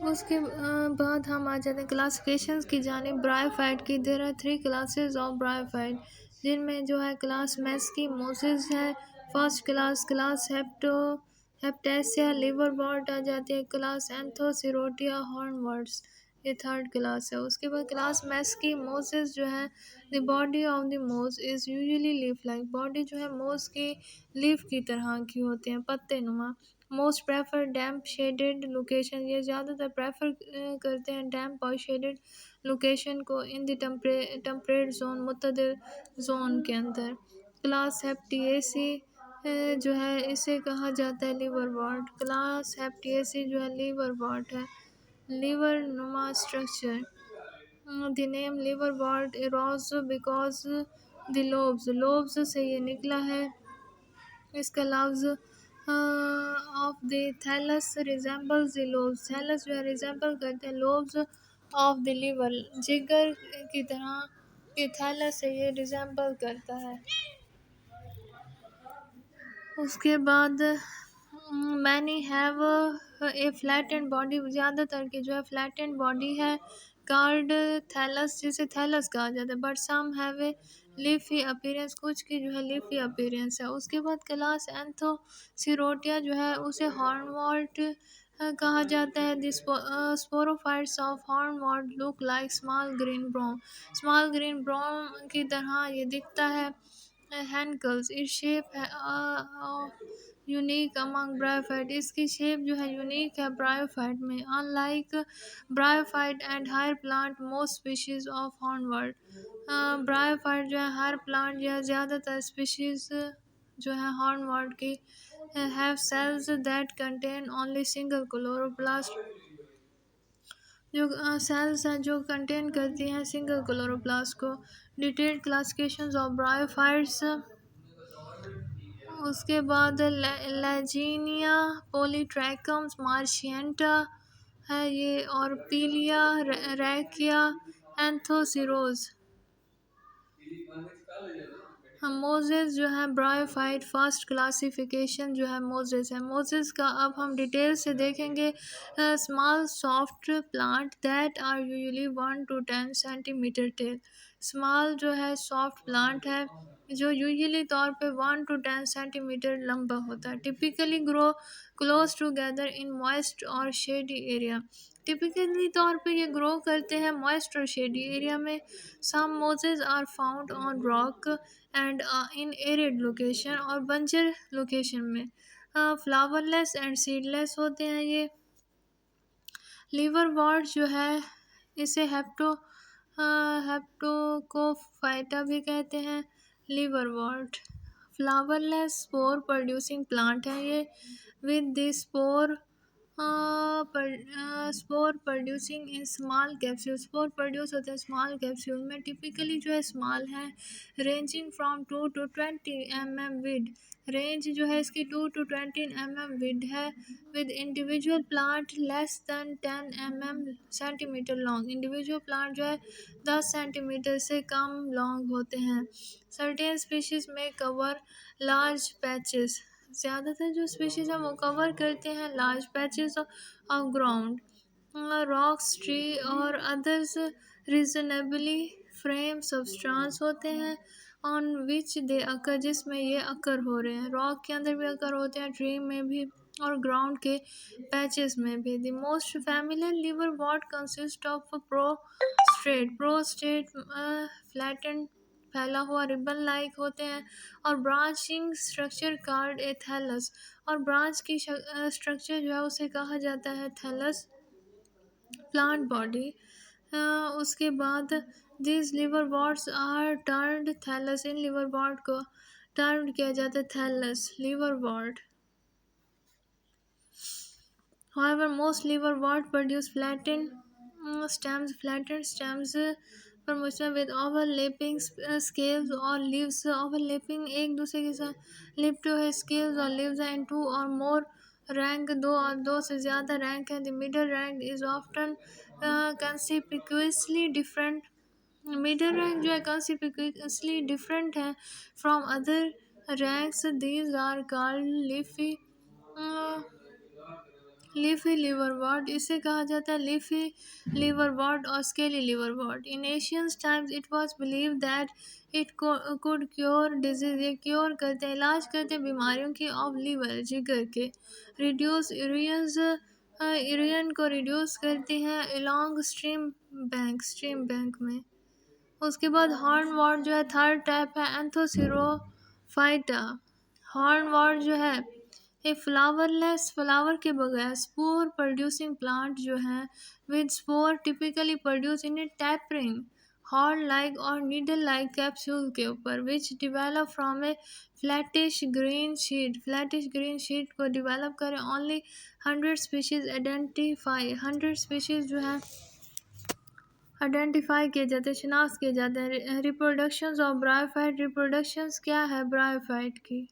उसके बाद हम आ जाते हैं क्लासिफिकेशंस की जानिब ब्रायोफाइट की। There are 3 classes of bryophyte, जिनमें जो है क्लास मैस्की मोसिस है। फर्स्ट क्लास हेप्टेसिया लिवरवॉर्ट आ जाती है। क्लास एंथोसिरोटिया हॉर्नवर्ड्स, ये थर्ड क्लास है। उसके बाद क्लास मैस्की मोसिस जो है, द बॉडी ऑफ द मोस is usually leaf like, body जो है मोस की लीफ की तरह की होती है, पत्ते नुमा। मोस्ट प्रेफर डैम्प शेडेड लोकेशन, ये ज़्यादातर प्रेफर करते हैं डैम्प और शेडेड लोकेशन को इन द टेम्परेट जोन, मुतदल जोन के अंदर। क्लास हेप्टिएसी जो है इसे कहा जाता है लीवर वॉर्ट। क्लास हेप्टिएसी जो है लीवर वॉर्ट है, लीवर नुमा structure. The name liverwort arose because the lobes से ये निकला है। इसका लफ्ज़ of the thallus resembles the lobes, thallus जो है रिजेंबल करते हैं लोब्स ऑफ द लिवर, जिगर की तरह के थैलस से ये रिजेंबल करता है। उसके बाद many have a flattened body, ज़्यादातर की जो है फ्लैटेंड बॉडी है, कार्ड थैलस, जिसे थैलस कहा जाता है। But some have a leafy appearance, कुछ की जो है लीफी अपीयरेंस है। उसके बाद क्लास एंथोसिरोटिया जो है उसे हॉर्नवॉल्ट कहा जाता है। The sporophytes of hornwort look like small green broom, small green broom की तरह ये दिखता है। हैंडकल्स इस शेप है यूनिक अमंग ब्रायोफाइट, इसकी शेप जो है यूनिक है ब्रायोफाइट में। Unlike bryophyte and higher plant most species of hornwort, bryophyte जो है हर प्लांट या ज़्यादातर स्पीशीज जो है हॉर्नवर्ड की have cells that contain only single chloroplast, जो सेल्स हैं जो कंटेन करती हैं सिंगल क्लोरोप्लास्ट को। Detailed classifications of bryophytes. उसके बाद लेजीनिया पॉलीट्रैकम्स मार्शियंटा है ये, और पीलिया रैकिया एंथोसिरोज। मोजेस जो है ब्रायोफाइट फर्स्ट क्लासिफिकेशन जो है मोजेस है। मोजेस का अब हम डिटेल से देखेंगे। Small soft plant that are usually 1 to 10 centimetre tall, small जो है सॉफ्ट प्लांट है जो यूजुअली तौर पे 1 to 10 सेंटीमीटर लंबा होता है। Typically grow close together in moist और शेडी एरिया, टिपिकली तौर पे ये ग्रो करते हैं मॉइस्ट और शेडी एरिया में। Some mosses are found on rock and in arid location, और बंजर लोकेशन में। फ्लावरलेस एंड सीडलेस होते हैं ये। लीवर वॉर्ट जो है इसे हेप्टोकोफाइटा भी कहते हैं। Liverwort flowerless spore producing plant है ये, with the spore producing in small capsule, spore produce होते हैं स्मॉल कैप्सूल में। टिपिकली जो है स्मॉल है, ranging from 2 to 20 mm wide, range जो है इसकी 2 to 20 mm विड है। With individual plant less than 10 mm centimetre long, individual plant जो है 10 सेंटीमीटर से कम लॉन्ग होते हैं। सर्टेन स्पीशीज में कवर लार्ज पैचेस, ज़्यादातर जो स्पीशीज़ हैं वो कवर करते हैं large patches of ground, rocks, tree और अदर्स रीजनेबली फ्रेम सब्सटेंस होते हैं ऑन विच दे अकर, जिसमें ये अकर हो रहे हैं। रॉक के अंदर भी अकर होते हैं, ट्री में भी और ग्राउंड के पैचेस में भी। The most familiar liverwort consist of prostate flattened फैला हुआ रिबन लाइक होते हैं, और branching structure called a thallus, और ब्रांच की स्ट्रक्चर जो है उसे कहा जाता है थैलस, प्लांट बॉडी। उसके बाद this liverworts are termed thallus, इन लिवर वॉट को टर्न किया जाता है thallus liverwort. However, most liverwort produce flattened stems promotion with overlapping scales or leaves, overlapping एक दूसरे के साथ लिप्ट है scales और leaves हैं, and 2 or more rank, दो और दो से ज़्यादा रैंक है। The middle rank is often conspicuously different, middle rank जो है conspicuously different है from other ranks, these are called leafy leafy liverwort, इसे कहा जाता है लीफी लिवरवॉर्ट और scaly liverwort. In ancient times it was believe that it could cure disease, ये cure करते इलाज करते बीमारियों की ऑफ लीवर, जिगर के। रिड्यूस यूरियन को रिड्यूस करती हैं अलॉन्ग स्ट्रीम बैंक में। उसके बाद हॉर्न वॉर्ट जो है थर्ड टाइप है एंथोसिरोफाइटा। हॉर्न वॉर्ट जो है एक फ्लावरलेस, फ्लावर के बगैर स्पोर प्रोड्यूसिंग प्लांट जो है with spore typically produce in a tapering horn like और नीडल लाइक कैप्सूल के ऊपर, which develop from a flattish green sheet. Flattish green sheet को डिवेलप करें ओनली 100 स्पीशीज आइडेंटिफाई, 100 स्पीशीज जो है आइडेंटिफाई किए जाते हैं, शिनाख्त किए जाते हैं। रिप्रोडक्शंस ऑफ ब्रायोफाइट, रिप्रोडक्शंस क्या है ब्रायोफाइट की?